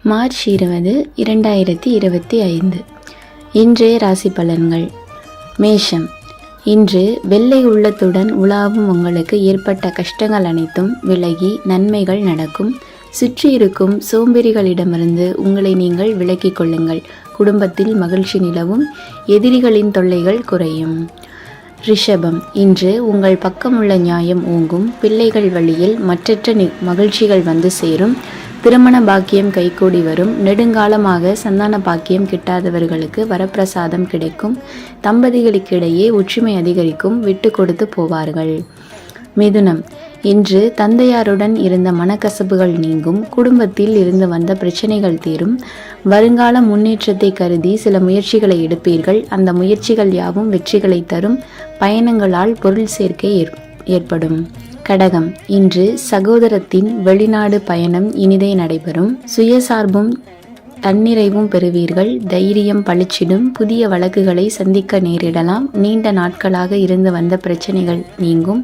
March 20, 2025. இன்றைய ராசி பலன்கள். மேஷம். இன்று வெள்ளை உள்ளத்துடன் உலாவும் உங்களுக்கு ஏற்பட்ட கஷ்டங்கள் அனைத்தும் விலகி நன்மைகள் நடக்கும். சுற்றி இருக்கும் சோம்பேறிகளிடமிருந்து உங்களை நீங்கள் விலக்கிக் கொள்ளுங்கள். குடும்பத்தில் மகிழ்ச்சி நிலவும். எதிரிகளின் தொல்லைகள் குறையும். ரிஷபம். இன்று உங்கள் பக்கமுள்ள நியாயம் ஓங்கும். பிள்ளைகள் வழியில் மற்றற்ற மகிழ்ச்சிகள் வந்து சேரும். திருமண பாக்கியம் கைகூடி வரும். நெடுங்காலமாக சந்தான பாக்கியம் கிட்டாதவர்களுக்கு வரப்பிரசாதம் கிடைக்கும். தம்பதிகளுக்கிடையே ஒற்றுமை அதிகரிக்கும். விட்டு கொடுத்து போவார்கள். மிதுனம். இன்று தந்தையாருடன் இருந்த மனக்கசப்புகள் நீங்கும். குடும்பத்தில் இருந்து வந்த பிரச்சனைகள் தீரும். வருங்கால முன்னேற்றத்தை கருதி சில முயற்சிகளை எடுப்பீர்கள். அந்த முயற்சிகள் யாவும் வெற்றிகளை தரும். பயணங்களால் பொருள் சேர்க்கை ஏற்படும். கடகம். இன்று சகோதரத்தின் வெளிநாடு பயணம் இனிதே நடைபெறும். சுயசார்பும் தன்னிறைவும் பெறுவீர்கள். தைரியம் பளிச்சிடும். புதிய வழக்குகளை சந்திக்க நேரிடலாம். நீண்ட நாட்களாக இருந்து வந்த பிரச்சனைகள் நீங்கும்.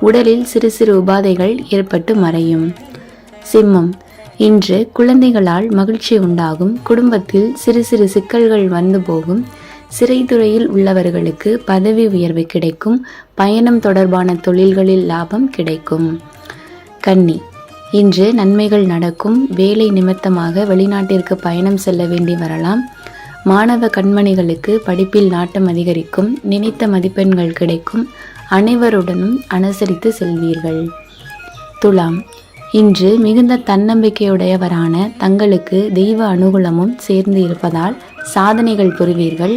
உடலில் சிறு சிறு உபாதைகள் ஏற்பட்டு மறையும். சிம்மம். இன்று குழந்தைகளால் மகிழ்ச்சி உண்டாகும். குடும்பத்தில் சிறு சிறு சிக்கல்கள் வந்து போகும். சிறைத்துறையில் உள்ளவர்களுக்கு பதவி உயர்வு கிடைக்கும். பயணம் தொடர்பான தொழில்களில் லாபம் கிடைக்கும். கன்னி. இன்று நன்மைகள் நடக்கும். வேலை நிமித்தமாக வெளிநாட்டிற்கு பயணம் செல்ல வேண்டி வரலாம். மாணவ கண்மணிகளுக்கு படிப்பில் நாட்டம் அதிகரிக்கும். நினைத்த மதிப்பெண்கள் கிடைக்கும். அனைவருடனும் அனுசரித்து செல்வீர்கள். துலாம். இன்று மிகுந்த தன்னம்பிக்கையுடையவரான தங்களுக்கு தெய்வ அனுகூலமும் சேர்ந்து இருப்பதால் சாதனைகள் புரிவீர்கள்.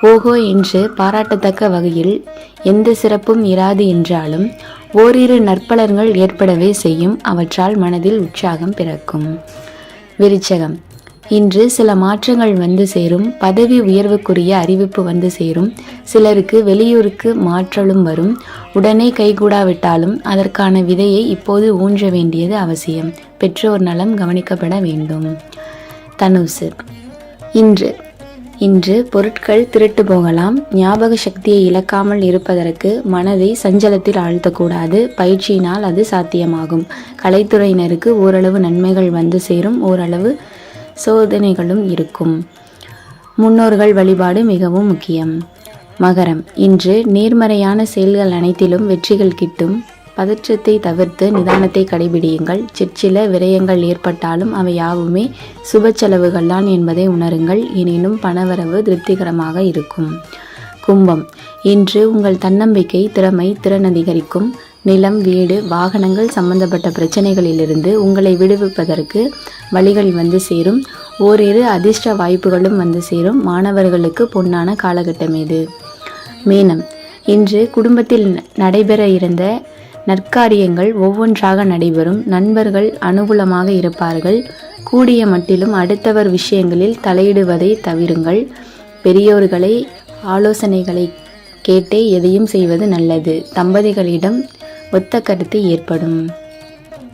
ஓஹோ என்று பாராட்டத்தக்க வகையில் எந்த சிறப்பும் இராது என்றாலும் ஓரிரு நற்பலன்கள் ஏற்படவே செய்யும். அவற்றால் மனதில் உற்சாகம் பிறக்கும். விருச்சகம். இன்று சில மாற்றங்கள் வந்து சேரும். பதவி உயர்வுக்குரிய அறிவிப்பு வந்து சேரும். சிலருக்கு வெளியூருக்கு மாற்றலும் வரும். உடனே கைகூடாவிட்டாலும் அதற்கான விதையை இப்போது ஊன்ற வேண்டியது அவசியம். பெற்றோர் நலம் கவனிக்கப்பட வேண்டும். தனுசு. இன்று பொருட்கள் திருட்டு போகலாம். ஞாபக சக்தியை இழக்காமல் இருப்பதற்கு மனதை சஞ்சலத்தில் ஆழ்த்தக்கூடாது. பயிற்சியினால் அது சாத்தியமாகும். கலைத்துறையினருக்கு ஓரளவு நன்மைகள் வந்து சேரும். ஓரளவு சோதனைகளும் இருக்கும். முன்னோர்கள் வழிபாடு மிகவும் முக்கியம். மகரம். இன்று நேர்மறையான செயல்கள் அனைத்திலும் வெற்றிகள் கிட்டும். பதற்றத்தை தவிர்த்து நிதானத்தை கடைபிடியுங்கள். சிற்சில விரயங்கள் ஏற்பட்டாலும் அவை யாவுமே சுப செலவுகள் தான் என்பதை உணருங்கள். எனினும் பணவரவு திருப்திகரமாக இருக்கும். கும்பம். இன்று உங்கள் தன்னம்பிக்கை திறன் அதிகரிக்கும். நிலம், வீடு, வாகனங்கள் சம்பந்தப்பட்ட பிரச்சனைகளிலிருந்து உங்களை விடுவிப்பதற்கு வழிகள் வந்து சேரும். ஓரிரு அதிர்ஷ்ட வாய்ப்புகளும் வந்து சேரும். மாணவர்களுக்கு பொன்னான காலகட்டம் இது. மீனம். இன்று குடும்பத்தில் நடைபெற இருந்த நற்காரியங்கள் ஒவ்வொன்றாக நடைபெறும். நண்பர்கள் அனுகூலமாக இருப்பார்கள். கூடிய மட்டிலும் அடுத்தவர் விஷயங்களில் தலையிடுவதை தவிருங்கள். பெரியோர்களை ஆலோசனைகளை கேட்டே எதையும் செய்வது நல்லது. தம்பதிகளிடம் ஒத்த கருத்து ஏற்படும்.